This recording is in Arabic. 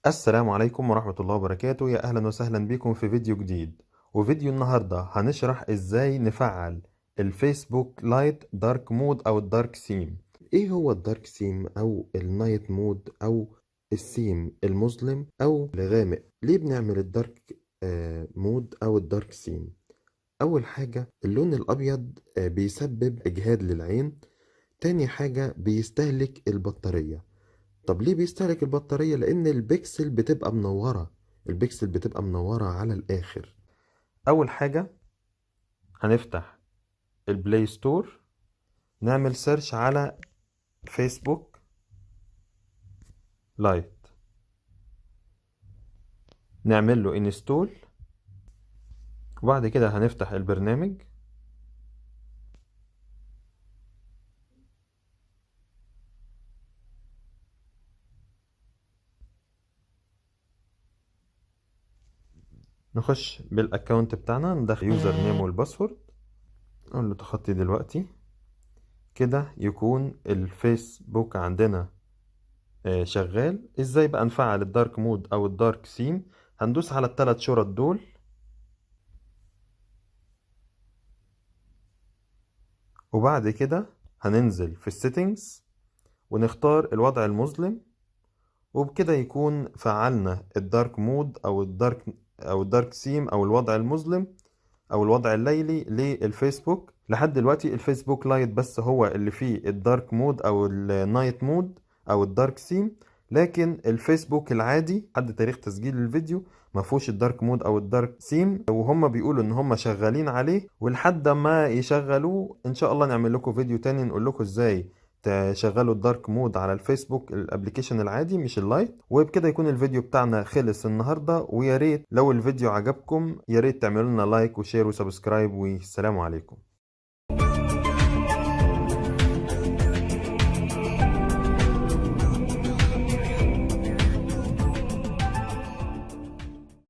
السلام عليكم ورحمة الله وبركاته، يا أهلا وسهلا بكم في فيديو جديد. وفيديو النهاردة هنشرح إزاي نفعل الفيسبوك لايت دارك مود أو الدارك سيم. إيه هو الدارك سيم أو النايت مود أو السيم المظلم أو الغامق؟ ليه بنعمل الدارك مود أو الدارك سيم؟ أول حاجة اللون الأبيض بيسبب إجهاد للعين. تاني حاجة بيستهلك البطارية. طب ليه بيستهلك البطارية؟ لأن البكسل بتبقى منورة على الآخر. أول حاجة هنفتح البلاي ستور، نعمل سيرش على فيسبوك لايت، نعمل له انستول، وبعد كده هنفتح البرنامج. نخش بالاكونت بتاعنا، ندخل يوزر نيم والباسورد، نقول له تخطي دلوقتي. كده يكون الفيسبوك عندنا شغال. ازاي بقى نفعل الدارك مود او الدارك سيم؟ هندوس على الثلاث شرط دول، وبعد كده هننزل في السيتنجز ونختار الوضع المظلم، وبكده يكون فعلنا الدارك مود او الدارك سيم او الوضع المظلم او الوضع الليلي للفيسبوك. لحد دلوقتي الفيسبوك لايت بس هو اللي فيه الدارك مود او النايت مود او الدارك سيم، لكن الفيسبوك العادي لحد تاريخ تسجيل الفيديو ما فيهوش الدارك مود او الدارك سيم، وهم بيقولوا ان هم شغالين عليه. ولحد ما يشغلوه ان شاء الله نعمل لكم فيديو تاني نقول لكم ازاي تشغلوا الدارك مود على الفيسبوك الابليكيشن العادي مش اللايت. وبكده يكون الفيديو بتاعنا خلص النهارده. ويا ريت لو الفيديو عجبكم يا ريت تعملوا لنا لايك وشير وسبسكرايب، والسلام عليكم.